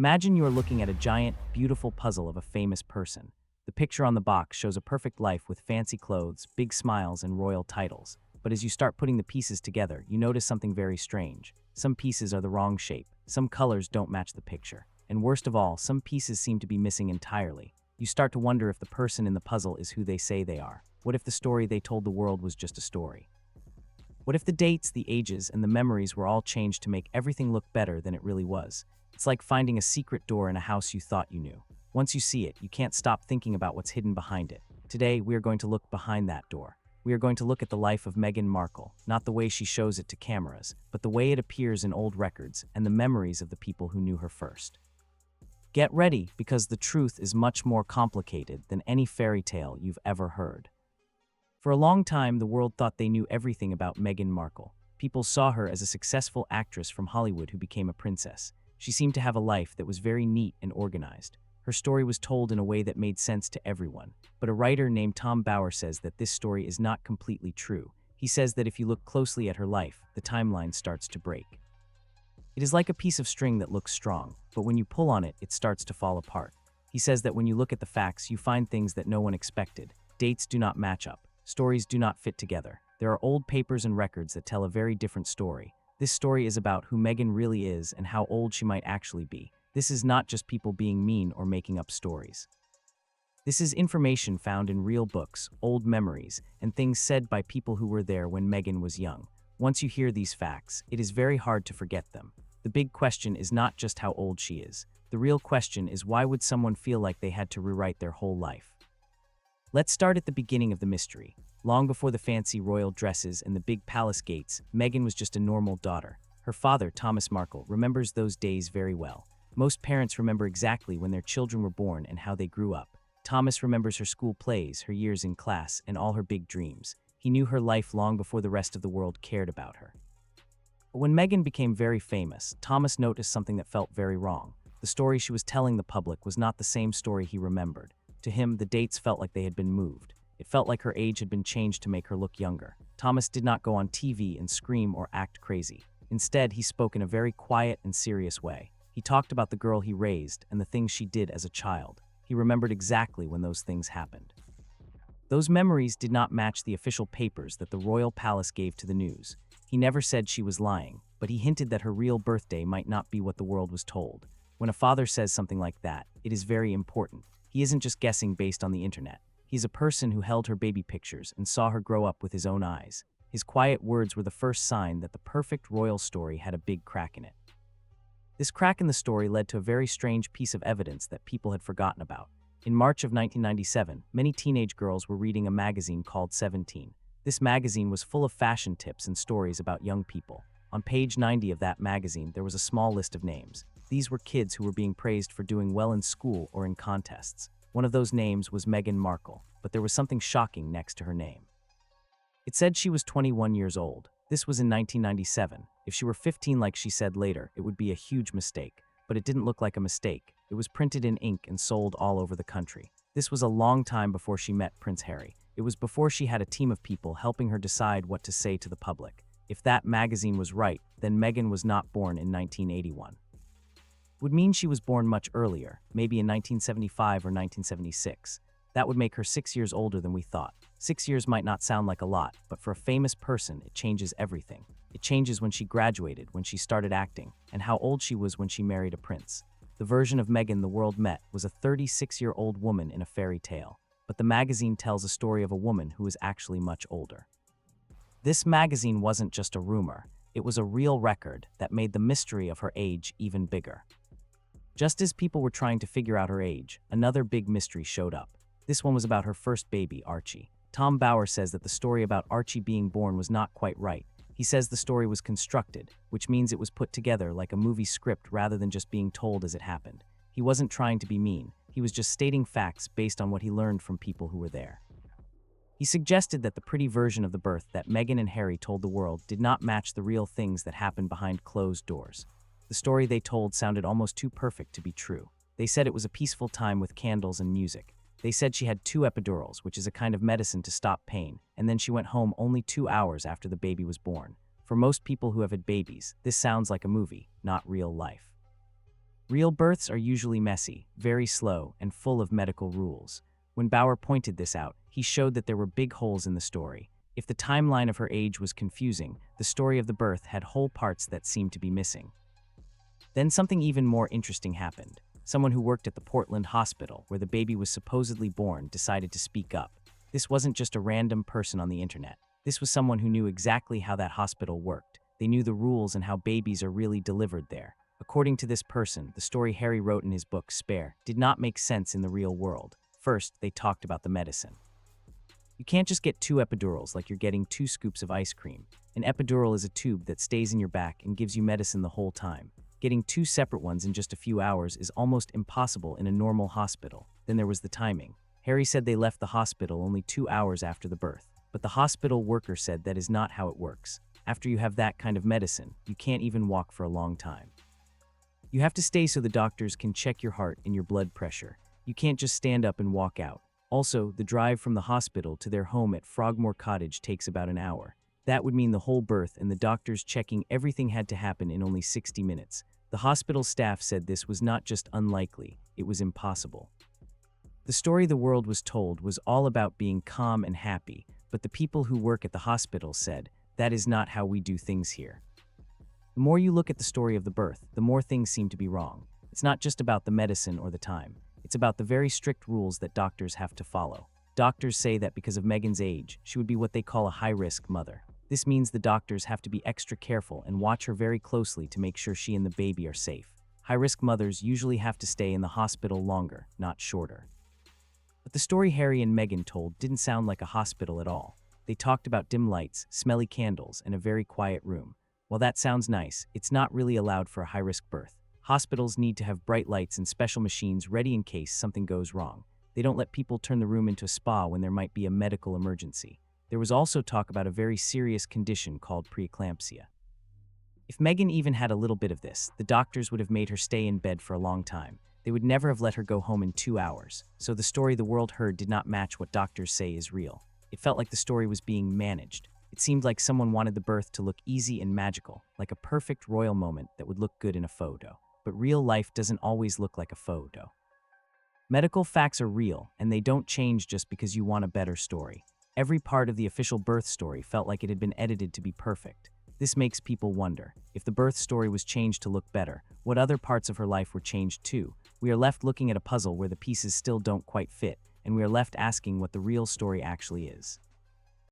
Imagine you are looking at a giant, beautiful puzzle of a famous person. The picture on the box shows a perfect life with fancy clothes, big smiles, and royal titles. But as you start putting the pieces together, you notice something very strange. Some pieces are the wrong shape, some colors don't match the picture, and worst of all, some pieces seem to be missing entirely. You start to wonder if the person in the puzzle is who they say they are. What if the story they told the world was just a story? What if the dates, the ages, and the memories were all changed to make everything look better than it really was? It's like finding a secret door in a house you thought you knew. Once you see it, you can't stop thinking about what's hidden behind it. Today, we are going to look behind that door. We are going to look at the life of Meghan Markle, not the way she shows it to cameras, but the way it appears in old records and the memories of the people who knew her first. Get ready, because the truth is much more complicated than any fairy tale you've ever heard. For a long time, the world thought they knew everything about Meghan Markle. People saw her as a successful actress from Hollywood who became a princess. She seemed to have a life that was very neat and organized. Her story was told in a way that made sense to everyone. But a writer named Tom Bauer says that this story is not completely true. He says that if you look closely at her life, the timeline starts to break. It is like a piece of string that looks strong, but when you pull on it, it starts to fall apart. He says that when you look at the facts, you find things that no one expected. Dates do not match up. Stories do not fit together. There are old papers and records that tell a very different story. This story is about who Meghan really is and how old she might actually be. This is not just people being mean or making up stories. This is information found in real books, old memories, and things said by people who were there when Meghan was young. Once you hear these facts, it is very hard to forget them. The big question is not just how old she is. The real question is, why would someone feel like they had to rewrite their whole life? Let's start at the beginning of the mystery. Long before the fancy royal dresses and the big palace gates, Meghan was just a normal daughter. Her father, Thomas Markle, remembers those days very well. Most parents remember exactly when their children were born and how they grew up. Thomas remembers her school plays, her years in class, and all her big dreams. He knew her life long before the rest of the world cared about her. But when Meghan became very famous, Thomas noticed something that felt very wrong. The story she was telling the public was not the same story he remembered. To him, the dates felt like they had been moved. It felt like her age had been changed to make her look younger. Thomas did not go on TV and scream or act crazy. Instead, he spoke in a very quiet and serious way. He talked about the girl he raised and the things she did as a child. He remembered exactly when those things happened. Those memories did not match the official papers that the royal palace gave to the news. He never said she was lying, but he hinted that her real birthday might not be what the world was told. When a father says something like that, it is very important. He isn't just guessing based on the internet. He's a person who held her baby pictures and saw her grow up with his own eyes. His quiet words were the first sign that the perfect royal story had a big crack in it. This crack in the story led to a very strange piece of evidence that people had forgotten about. In March of 1997, many teenage girls were reading a magazine called 17. This magazine was full of fashion tips and stories about young people. On page 90 of that magazine, there was a small list of names. These were kids who were being praised for doing well in school or in contests. One of those names was Meghan Markle, but there was something shocking next to her name. It said she was 21 years old. This was in 1997. If she were 15 like she said later, it would be a huge mistake. But it didn't look like a mistake. It was printed in ink and sold all over the country. This was a long time before she met Prince Harry. It was before she had a team of people helping her decide what to say to the public. If that magazine was right, then Meghan was not born in 1981. It would mean she was born much earlier, maybe in 1975 or 1976. That would make her 6 years older than we thought. 6 years might not sound like a lot, but for a famous person, it changes everything. It changes when she graduated, when she started acting, and how old she was when she married a prince. The version of Meghan the world met was a 36-year-old woman in a fairy tale, but the magazine tells a story of a woman who is actually much older. This magazine wasn't just a rumor, it was a real record that made the mystery of her age even bigger. Just as people were trying to figure out her age, another big mystery showed up. This one was about her first baby, Archie. Tom Bauer says that the story about Archie being born was not quite right. He says the story was constructed, which means it was put together like a movie script rather than just being told as it happened. He wasn't trying to be mean. He was just stating facts based on what he learned from people who were there. He suggested that the pretty version of the birth that Meghan and Harry told the world did not match the real things that happened behind closed doors. The story they told sounded almost too perfect to be true. They said it was a peaceful time with candles and music. They said she had 2 epidurals, which is a kind of medicine to stop pain, and then she went home only 2 hours after the baby was born. For most people who have had babies, this sounds like a movie, not real life. Real births are usually messy, very slow, and full of medical rules. When Bauer pointed this out, he showed that there were big holes in the story. If the timeline of her age was confusing, the story of the birth had whole parts that seemed to be missing. Then something even more interesting happened. Someone who worked at the Portland hospital, where the baby was supposedly born, decided to speak up. This wasn't just a random person on the internet. This was someone who knew exactly how that hospital worked. They knew the rules and how babies are really delivered there. According to this person, the story Harry wrote in his book, Spare, did not make sense in the real world. First, they talked about the medicine. You can't just get 2 epidurals like you're getting 2 scoops of ice cream. An epidural is a tube that stays in your back and gives you medicine the whole time. Getting 2 separate ones in just a few hours is almost impossible in a normal hospital. Then there was the timing. Harry said they left the hospital only 2 hours after the birth. But the hospital worker said that is not how it works. After you have that kind of medicine, you can't even walk for a long time. You have to stay so the doctors can check your heart and your blood pressure. You can't just stand up and walk out. Also, the drive from the hospital to their home at Frogmore Cottage takes about an hour. That would mean the whole birth and the doctors checking everything had to happen in only 60 minutes. The hospital staff said this was not just unlikely, it was impossible. The story the world was told was all about being calm and happy, but the people who work at the hospital said, that is not how we do things here. The more you look at the story of the birth, the more things seem to be wrong. It's not just about the medicine or the time. It's about the very strict rules that doctors have to follow. Doctors say that because of Meghan's age, she would be what they call a high-risk mother. This means the doctors have to be extra careful and watch her very closely to make sure she and the baby are safe. High-risk mothers usually have to stay in the hospital longer, not shorter. But the story Harry and Meghan told didn't sound like a hospital at all. They talked about dim lights, smelly candles, and a very quiet room. While that sounds nice, it's not really allowed for a high-risk birth. Hospitals need to have bright lights and special machines ready in case something goes wrong. They don't let people turn the room into a spa when there might be a medical emergency. There was also talk about a very serious condition called preeclampsia. If Meghan even had a little bit of this, the doctors would have made her stay in bed for a long time. They would never have let her go home in 2 hours. So the story the world heard did not match what doctors say is real. It felt like the story was being managed. It seemed like someone wanted the birth to look easy and magical, like a perfect royal moment that would look good in a photo. But real life doesn't always look like a photo. Medical facts are real, and they don't change just because you want a better story. Every part of the official birth story felt like it had been edited to be perfect. This makes people wonder, if the birth story was changed to look better, what other parts of her life were changed too? We are left looking at a puzzle where the pieces still don't quite fit, and we are left asking what the real story actually is.